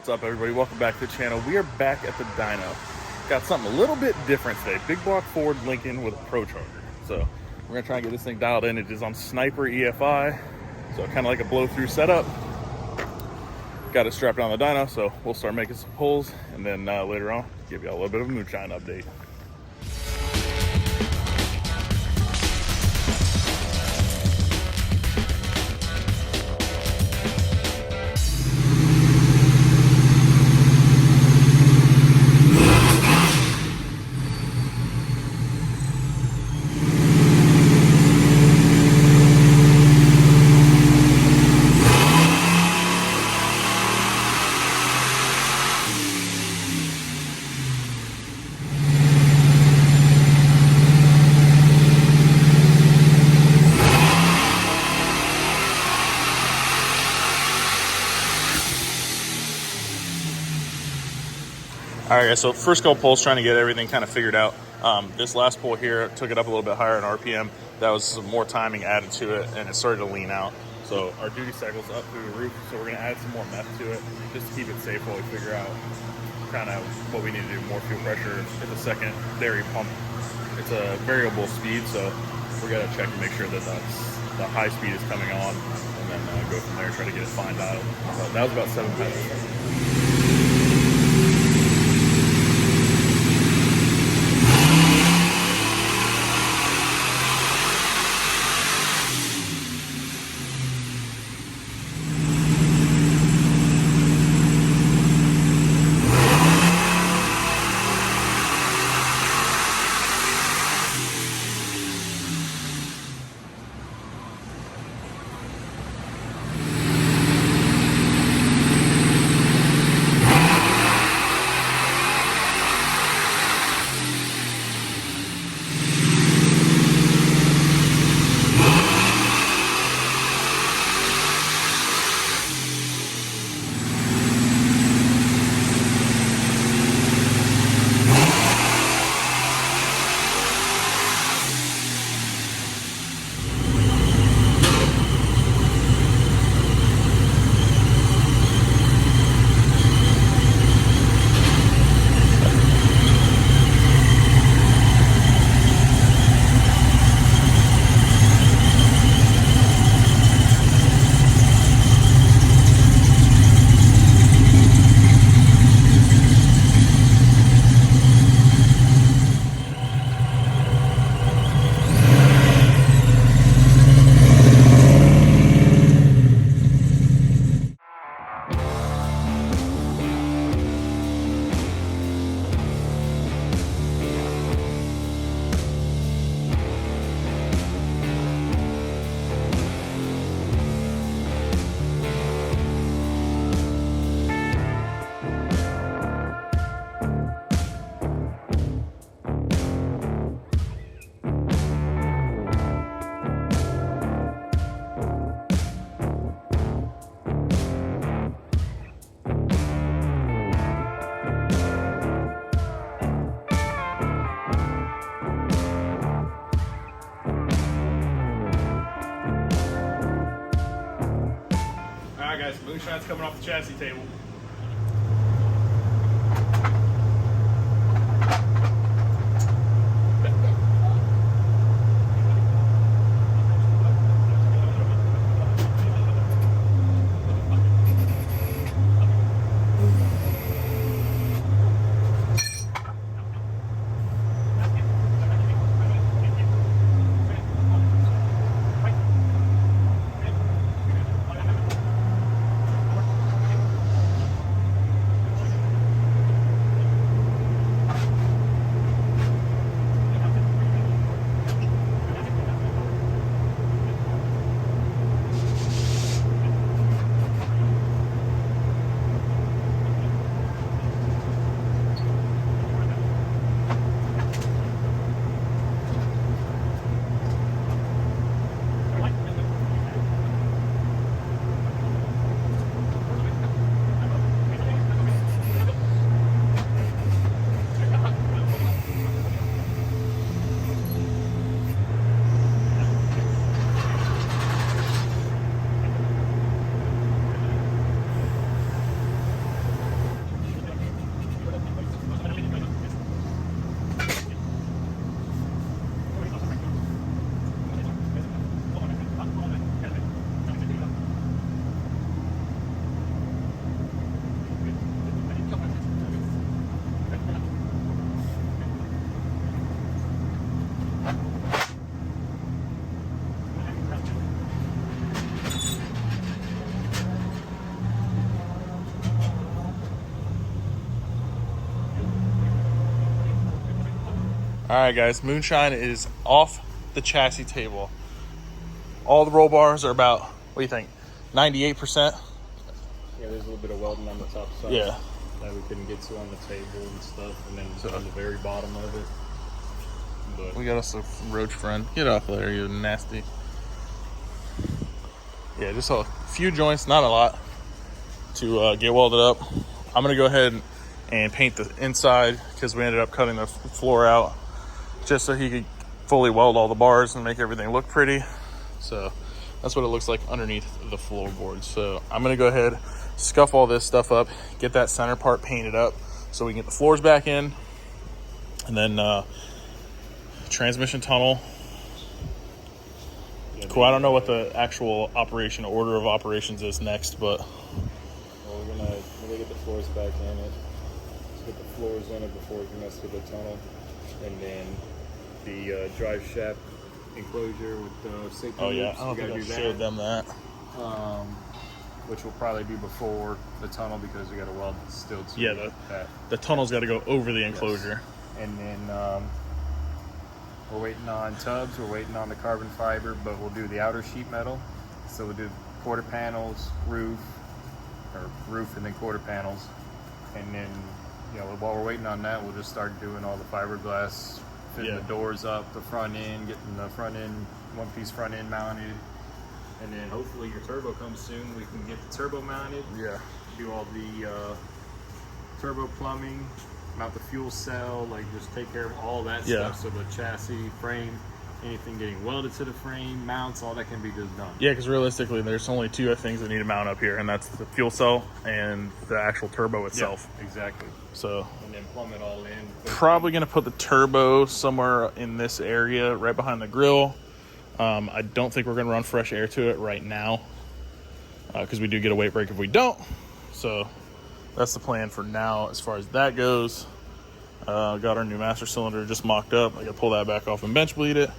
What's up, everybody? Welcome back to the channel. We are back at the dyno. Got something a little bit different today. Big block Ford Lincoln with a Procharged. So we're gonna try and get this thing dialed in. It is on Sniper EFI, so kind of like a blow-through setup. Got it strapped on the dyno, so we'll start making some pulls, and then later on, give you all a little bit of a Moonshine update. All right, guys, so first couple pulls, trying to get everything kind of figured out. This last pull here took it up a little bit higher in RPM. That was some more timing added to it, and it started to lean out. So our duty cycle's up through the roof, so we're gonna add some more meth to it just to keep it safe while we figure out kind of what we need to do. More fuel pressure in the secondary pump. It's a variable speed, so we gotta check to make sure that the high speed is coming on, and then go from there, try to get it fine dialed. So that was about 7 minutes. Guys, Moonshine's coming off the chassis table. All right, guys, Moonshine is off the chassis table. All the roll bars are about, what do you think, 98%? Yeah, there's a little bit of welding on the top side. Yeah. That we couldn't get to on the table and stuff, and then on the very bottom of it. But We got us a roach friend. Get off there, you nasty. Yeah, just a few joints, not a lot, to get welded up. I'm going to go ahead and paint the inside because we ended up cutting the floor out just so he could fully weld all the bars and make everything look pretty. So that's what it looks like underneath the floorboards. So I'm going to go ahead, scuff all this stuff up, get that center part painted up so we can get the floors back in. And then transmission tunnel. Cool. I don't know what the actual order of operations is next, but well, we're gonna get the floors back in it. Let's get the floors in it before we can mess with the tunnel, and then the drive shaft enclosure with the safety. oh yeah, loops. I don't We think gotta I do showed them that. Which will probably be before the tunnel because we got to weld still to Yeah, that. the tunnel's got to go over the enclosure. Yes. And then we're waiting on tubs. We're waiting on the carbon fiber, but we'll do the outer sheet metal. So we'll do quarter panels, roof, and then quarter panels. And then, while we're waiting on that, we'll just start doing all the fiberglass, fitting the doors up, the front end, getting the front end, one-piece front end mounted. And then hopefully your turbo comes soon. We can get the turbo mounted. Yeah. Do all the turbo plumbing, mount the fuel cell, just take care of all that stuff. So the chassis, frame, anything getting welded to the frame, mounts, all that can be just done. Yeah, because realistically, there's only two things that need to mount up here, and that's the fuel cell and the actual turbo itself. Yeah, exactly. So and then plumb it all in. Probably going to put the turbo somewhere in this area, right behind the grill. I don't think we're going to run fresh air to it right now because we do get a weight break if we don't. So that's the plan for now as far as that goes. Got our new master cylinder just mocked up. I got to pull that back off and bench bleed it.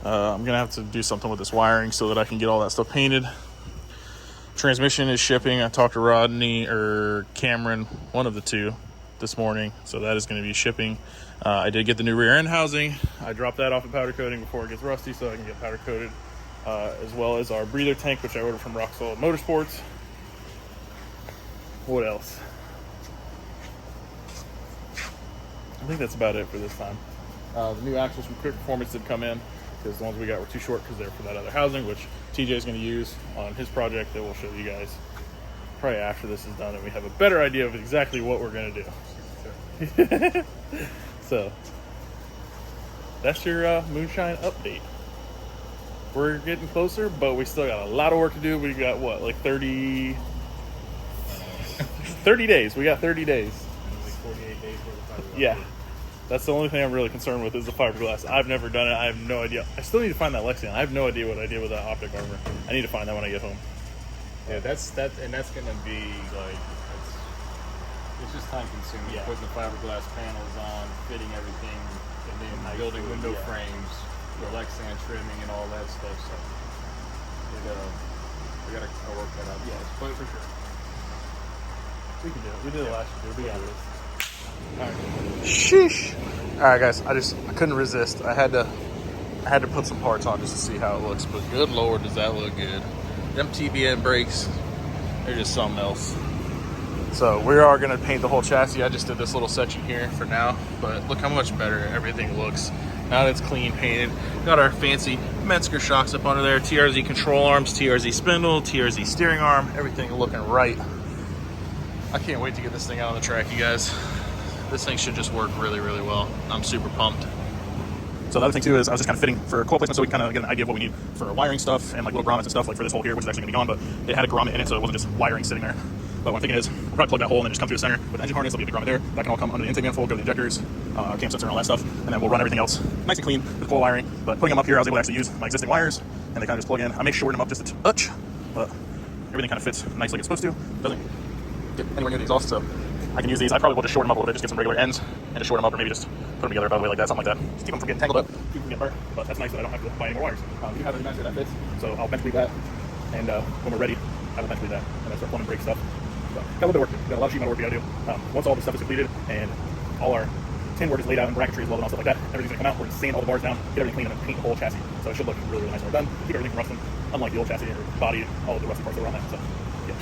I'm going to have to do something with this wiring so that I can get all that stuff painted. Transmission is shipping. I talked to Rodney or Cameron, one of the two, this morning. So that is going to be shipping. I did get the new rear end housing. I dropped that off at powder coating before it gets rusty so I can get powder coated. As well as our breather tank, which I ordered from Rock Solid Motorsports. What else? I think that's about it for this time. The new axles from Quick Performance did come in because the ones we got were too short because they're for that other housing, which TJ is going to use on his project that we'll show you guys probably after this is done and we have a better idea of exactly what we're going to do. So that's your Moonshine update. We're getting closer, but we still got a lot of work to do. We got what, like 30 days. We got 30 days. Like 48 days worth of fiberglass. Yeah. That's the only thing I'm really concerned with is the fiberglass. I've never done it. I have no idea. I still need to find that Lexion. I have no idea what I did with that optic armor. I need to find that when I get home. Yeah, that's gonna be it's just time consuming. Yeah. Putting the fiberglass panels on, fitting everything, and then building window frames, the Lexan trimming and all that stuff. So we gotta work that out. Yeah, but for sure. We can do it. We did it last year. We got this. All right. Sheesh. All right, guys. I couldn't resist. I had to put some parts on just to see how it looks. But good Lord, does that look good? Them TBN brakes, they're just something else. So we are going to paint the whole chassis. I just did this little section here for now, but look how much better everything looks now that it's clean painted. Got our fancy Metzger shocks up under there, TRZ control arms, TRZ spindle, TRZ steering arm, everything looking right. I can't wait to get this thing out on the track, you guys. This thing should just work really, really well. I'm super pumped. So the other thing too is I was just kind of fitting for coil placement so we can kind of get an idea of what we need for wiring stuff and like little grommets and stuff like for this hole here, which is actually going to be gone, but it had a grommet in it, so it wasn't just wiring sitting there. But what I'm thinking is we'll probably plug that hole and then just come through the center with the engine harness. There'll be a big grommet there. That can all come under the intake manifold, go to the injectors, cam sensor and all that stuff. And then we'll run everything else nice and clean with coil wiring. But putting them up here, I was able to actually use my existing wires and they kind of just plug in. I may shorten them up just a touch, but everything kind of fits nice like it's supposed to. Doesn't get anywhere near the exhaust, so I can use these. I probably will just shorten them up a little bit, just get some regular ends and just shorten them up, or maybe just put them together by the way like that, something like that. Just keep them from getting tangled up, keep them from getting burnt. But that's nice that I don't have to buy any more wires. We do have a master that fits, so I'll bench bleed that, and when we're ready, I will bench bleed that, and then start plumbing brake stuff. So got a little bit of work to do. Got a lot of sheet metal work we got to do. Once all the stuff is completed and all our tin work is laid out and bracketry as well and all stuff like that. Everything's gonna come out. We're gonna sand all the bars down, get everything clean, and then paint the whole chassis. So it should look really, really nice when we're done. Keep everything from rusting, unlike the old chassis or body, all of the rusty parts that were on that. So yeah.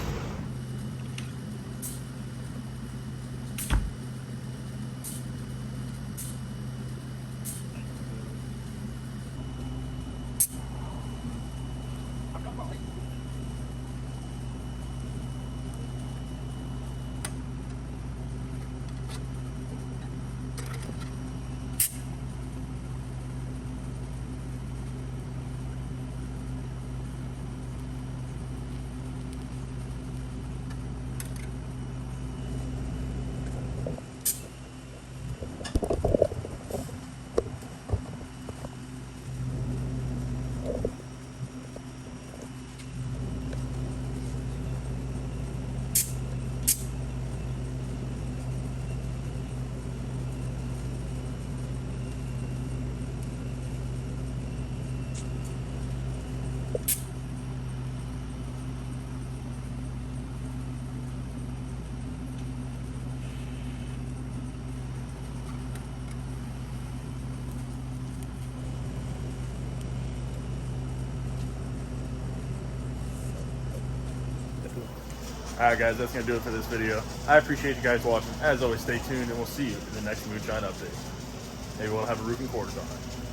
Alright guys, that's going to do it for this video. I appreciate you guys watching. As always, stay tuned and we'll see you in the next Moonshine update. Maybe we'll have a roofing quarters on it.